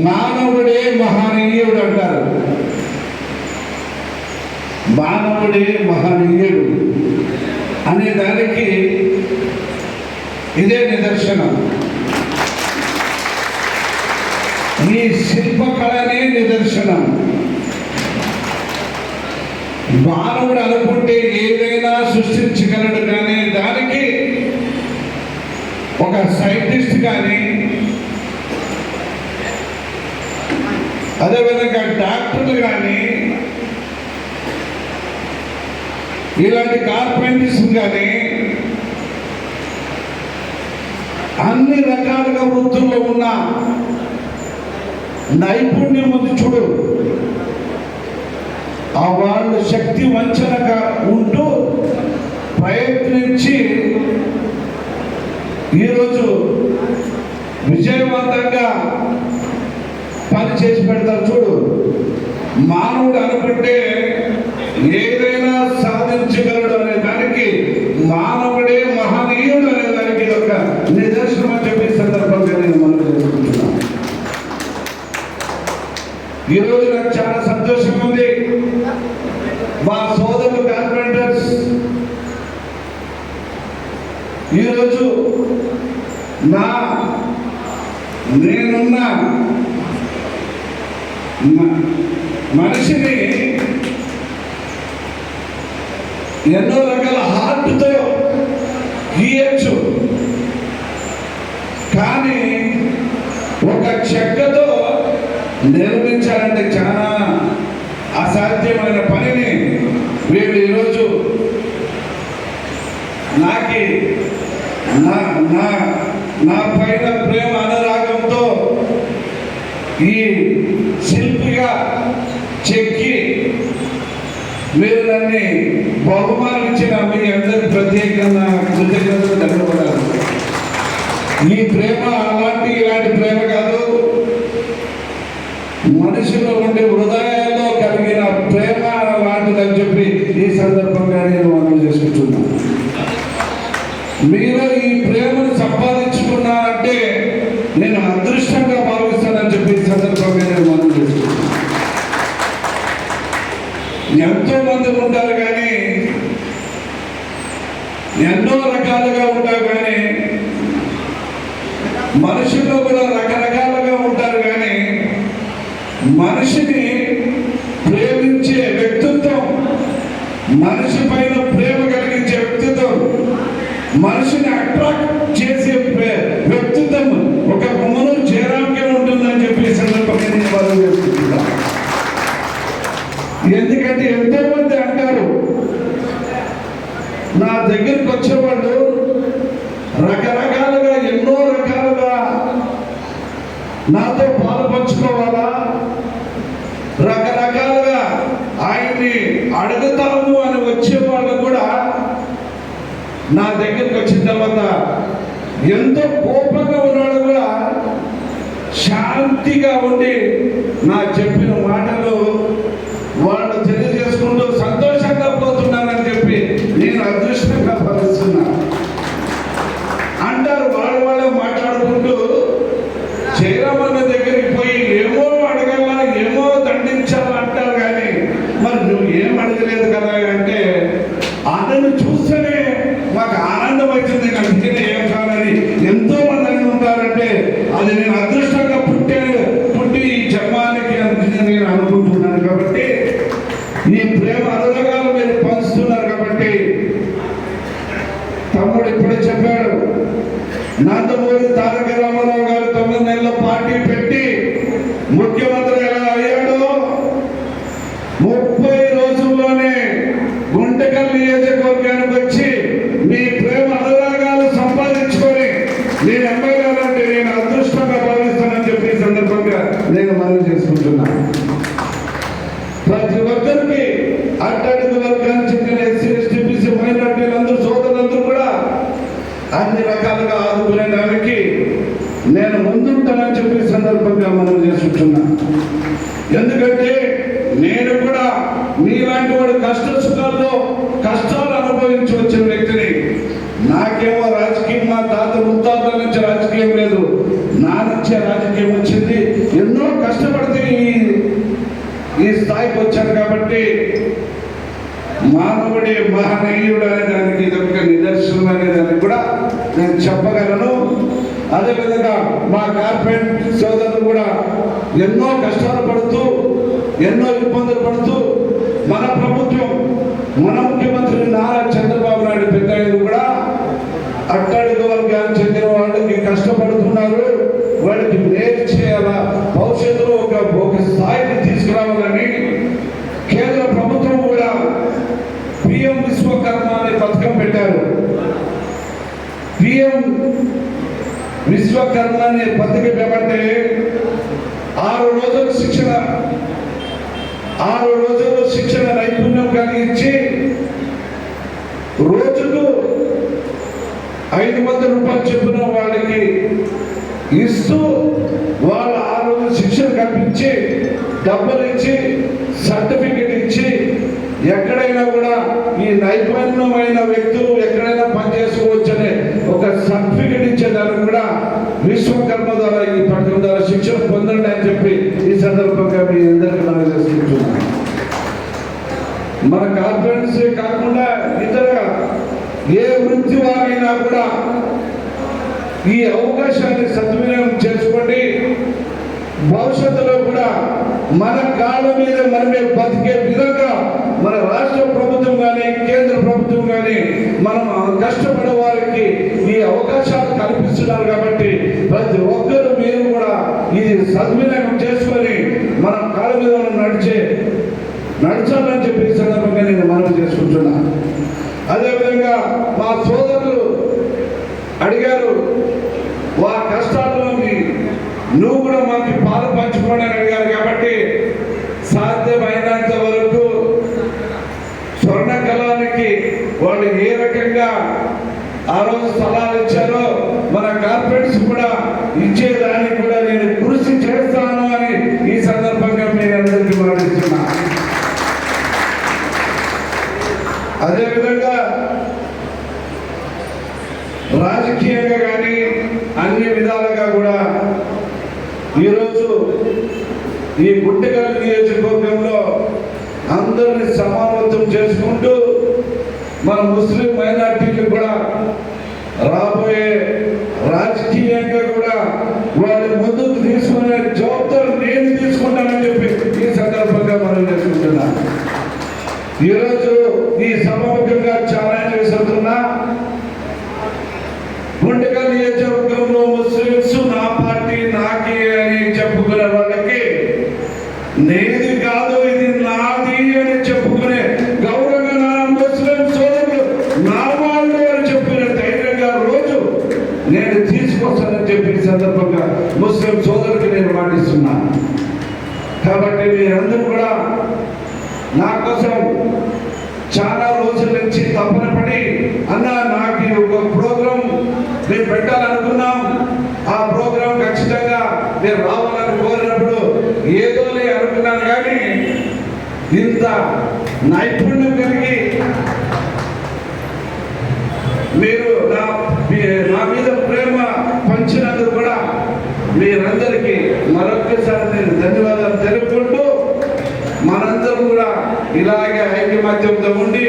మానవుడే మహనీయుడు అంటారు. మానవుడే మహనీయుడు అనే దానికి ఇదే నిదర్శనం. ఈ శిల్పకళనే నిదర్శనం. మానవుడు అనుకుంటే ఏదైనా సృష్టించగలడు, కానీ దానికి ఒక సైంటిస్ట్ కానీ అదేవిధంగా డాక్టర్లు కానీ ఇలాంటి కార్పెంటర్స్ కానీ అన్ని రకాలుగా వృత్తుల్లో ఉన్న నైపుణ్యం ఉంది చూడు. ఆ వాళ్ళు శక్తి వంచనగా ఉంటూ ప్రయత్నించి ఈరోజు విజయవంతంగా పని చేసి పెడతారు చూడు. మానవుడు అనుకుంటే ఏదైనా సాధించగలడు అనే దానికి మానవుడే మహనీయుడు అనే దానికి ఒక నిదర్శనం అని చెప్పే సందర్భంగా నేను మనం చేసుకుంటున్నాను. ఈరోజు నాకు చాలా సంతోషం ఉంది. మా సోదరులు కార్పెంటర్స్ ఈరోజు నేనున్న మనిషిని ఎన్నో రకాల హార్ట్తో గీయచ్చు, కానీ ఒక చెక్కతో నిర్మించాలంటే చాలా అసాధ్యమైన పనిని వీళ్ళు ఈరోజు నా పైన ప్రేమ అనురాగంతో ఈ శిల్పిగా చెక్కి మీరు నన్ను బహుమానం ఇచ్చిన మీ అందరికి ప్రత్యేకంగా కృతజ్ఞతలు తెలుపబడాలి. ఈ ప్రేమ ఇలాంటి ప్రేమ కాదు, మనుషులు ఉండే హృదయాల్లో కలిగిన ప్రేమ లాంటిదని చెప్పి ఈ సందర్భంగా నేను మనం చేసుకుంటున్నాను. మీరు ఈ ప్రేమను సంపాదించుకున్నారంటే నేను అదృష్టంగా భావిస్తానని చెప్పి ఈ సందర్భంగా నేను మనం చేసుకుంటున్నాను. ఎంతో మంది ఉంటారు కానీ ఎన్నో రకాలుగా ఉంటారు, కానీ మనుషుల్లో కూడా రకరకాలుగా ఉంటారు, కానీ మనిషిని ప్రేమించే వ్యక్తిత్వం, మనిషి పైన ప్రేమ కలిగించే వ్యక్తిత్వం, మనిషిని అట్రాక్ట్ చేసే వ్యక్తిత్వం ఒక గుమ్మను చేరాకే ఉంటుందని చెప్పి సందర్భంగా నేను వాళ్ళు చేసుకుంటున్నాను. ఎందుకంటే ఎంతో మంది అంటారు, నా దగ్గరికి వచ్చేవాళ్ళు రకరకాలుగా ఎన్నో రకాలుగా నాతో పాలు పంచుకోవాలా, రకరకాలుగా ఆయన్ని అడుగుతాము అని వచ్చేవాళ్ళు కూడా నా దగ్గరికి వచ్చిన తర్వాత ఎంతో కోపంగా ఉన్నాడు కూడా శాంతిగా ఉండి నా చెప్పిన మాటలు వాళ్ళు తెలియజేసుకుంటూ సంతోషంగా పోతున్నానని చెప్పి నేను అదృష్టంగా భావిస్తున్నా. అంటారు వాళ్ళే మాట్లాడుకుంటూ, జయరామన్న దగ్గరికి పోయి ఏమో అడగాలా, ఏమో దండించాలా అంటారు, కానీ మరి నువ్వు ఏం అడగలేదు కదా అంటే అతను చూస్తేనే మాకు ఆనందం అవుతుంది, అందుకనే ఏం కాదని ఎంతో మంది అని ఉంటారంటే అది నేను అదృష్టంగా పుట్టి ఈ జన్మానికి నేను అనుకుంటున్నాను. కాబట్టి ఈ ప్రేమ అనురాగాలు మీరు పంచుతున్నారు. కాబట్టి తమ్ముడు ఇప్పుడే చెప్పాడు, నందమూరి తారక రామారావు గారు 9 నెలల పార్టీ పెట్టి ముఖ్యమంత్రి ఎలా అయ్యాడో 30 రోజుల్లోనే గుంటకల్ నియోజకవర్గానికి వచ్చి మీ ప్రేమ అనురాగాలు సంపాదించుకొని నేను ఎమ్మెల్యేలంటే నేను అదృష్టంగా భావిస్తానని చెప్పి ఈ సందర్భంగా నేను మనవి చేసుకుంటున్నాను. ప్రతి ఒక్కరికి అట్టడుగు వర్గానికి చెందిన ఎస్సీ ఎస్టీ బీసీ మైనార్టీలందరూ సోదరులందరూ కూడా అన్ని రకాలుగా ఆదుకునేదానికి నేను ముందుంటానని చెప్పి సందర్భంగా మనం చేసుకుంటున్నా. ఎందుకంటే నేను కూడా మీలాంటి వాడు కష్ట సుఖాల్లో కష్టాలు అనుభవించి వచ్చిన వ్యక్తిని. నాకేమో రాజకీయం మా తాత ముత్తాతల నుంచి రాజకీయం లేదు, నా నుంచే రాజకీయం వచ్చింది. ఎన్నో కష్టపడితే ఈ స్థాయికి వచ్చాను కాబట్టి మానవుడే మహనీయుడు అనే దానికి ఇదొక నిదర్శనం అనే దానికి కూడా నేను చెప్పగలను. అదేవిధంగా మా కార్పొరేట్ సోదరులు కూడా ఎన్నో కష్టాలు పడుతూ ఎన్నో ఇబ్బందులు పడుతూ మన ప్రభుత్వం మన ముఖ్యమంత్రి నారా చంద్రబాబు నాయుడు పెద్ద కూడా అట్టడుగు వర్గానికి చెందిన వాళ్ళకి కష్టపడుతున్నారు. వాళ్ళకి మేలు చేయాలా, భవిష్యత్తులో ఒక స్థాయికి తీసుకురావాలని కేంద్ర ప్రభుత్వం కూడా పిఎం విశ్వకర్మ అనే పథకం పెట్టారు. పిఎం విశ్వకర్మ అనే పథకం ఏమంటే 6 రోజులు శిక్షణ నైపుణ్యం కలిగించి రోజుకు 500 రూపాయలు చొప్పున వాళ్ళకి ఇస్తూ వాళ్ళ 6 రోజులు శిక్షణ కల్పించి డబ్బులు ఇచ్చి సర్టిఫికెట్ ఇచ్చి ఎక్కడైనా కూడా ఈ నైపుణ్యమైన వ్యక్తులు ఎక్కడైనా పనిచేసుకోవచ్చనే ఒక సర్టిఫికెట్ ఇచ్చేదానికి కూడా విశ్వకర్మ ద్వారా ఈ పథకం ద్వారా శిక్షణ పొందండి అని చెప్పి ఈ సందర్భంగా మీ అందరికీ మనం చేసుకుంటున్నాం. మన కార్పొరేట్స్ కాకుండా ఇతర ఏ వృత్తి వారైనా కూడా ఈ అవకాశాన్ని సద్వినియోగం చేసుకోండి. భవిష్యత్తులో కూడా మన కాళ్ళ మీద మనమే బతికే విధంగా మన రాష్ట్ర ప్రభుత్వం కానీ కేంద్ర ప్రభుత్వం కానీ మనం కష్టపడే వారికి ఈ అవకాశాలు కల్పిస్తున్నారు కాబట్టి ప్రతి ఒక్కరూ మీరు కూడా ఇది సద్వినియోగం చేసుకొని మన కాళ్ళ మీద నడచాలని చెప్పి ఈ సందర్భంగా నేను మనవి చేసుకుంటున్నాను. అదేవిధంగా మా సోదరులు అడిగారు, వా కష్టాల్లో నువ్వు కూడా మాకు పాలు పంచుకోవడం అడిగారు కాబట్టి సాధ్యమైనంత వరకు స్వర్ణకళానికి వాళ్ళు ఏ రకంగా ఆ రోజు స్థలాలు ఇచ్చారో మన కార్పొరేట్స్ కూడా ఇచ్చేదానికి కూడా నేను కృషి చేస్తాను అని ఈ సందర్భంగా మీరందరికీ మరణిస్తున్నా. అదేవిధంగా రాజకీయంగా కానీ అన్ని విధాలుగా కూడా ఈరోజు ఈ గుంటకల్ నియోజకవర్గంలో అందరినీ సమానత్వం చేసుకుంటూ మన ముస్లిం మైనార్టీలు కూడా రాబోయే రాజకీయంగా కూడా వాళ్ళ ముందుకు తీసుకునే జవాబుదారు నేను తీసుకుంటానని చెప్పి ఈ సందర్భంగా మనం చేసుకుంటున్నా. ఈరోజు ఈ సమావేశంగా చాలా విసురుతున్నా. గుంటకల్ నియోజకవర్గంలో ముస్లింస్ నా పార్టీ నాకే అని చెప్పుకునే వాళ్ళకి నేది కాదు ఇది నాది అని చెప్పుకునే గౌరవంగా నా ముస్లిం సోదరులు నా వాళ్ళు అని చెప్పుకునే ధైర్యంగా రోజు నేను తీసుకొస్తానని చెప్పి సందర్భంగా ముస్లిం సోదరుడికి నేను మాటిస్తున్నాను. కాబట్టి మీరందరూ కూడా నా కోసం చాలా రోజుల నుంచి తపన పడి అన్నా నాకు ఒక ప్రోగ్రాం మేము పెట్టాలనుకున్నాం, ఆ ప్రోగ్రాం ఖచ్చితంగా నేను రావాలని కోరినప్పుడు ఏదోలే అనుకున్నాను. కానీ ఇంత నైపుణ్యం కలిగి మీరు నా మీద ప్రేమ పంచినందుకు కూడా మీరందరికీ మరొక్కసారి నేను ధన్యవాదాలు తెలుపుకుంటూ మనందరం కూడా ఇలాగే ఐకమత్యంతో ఉండి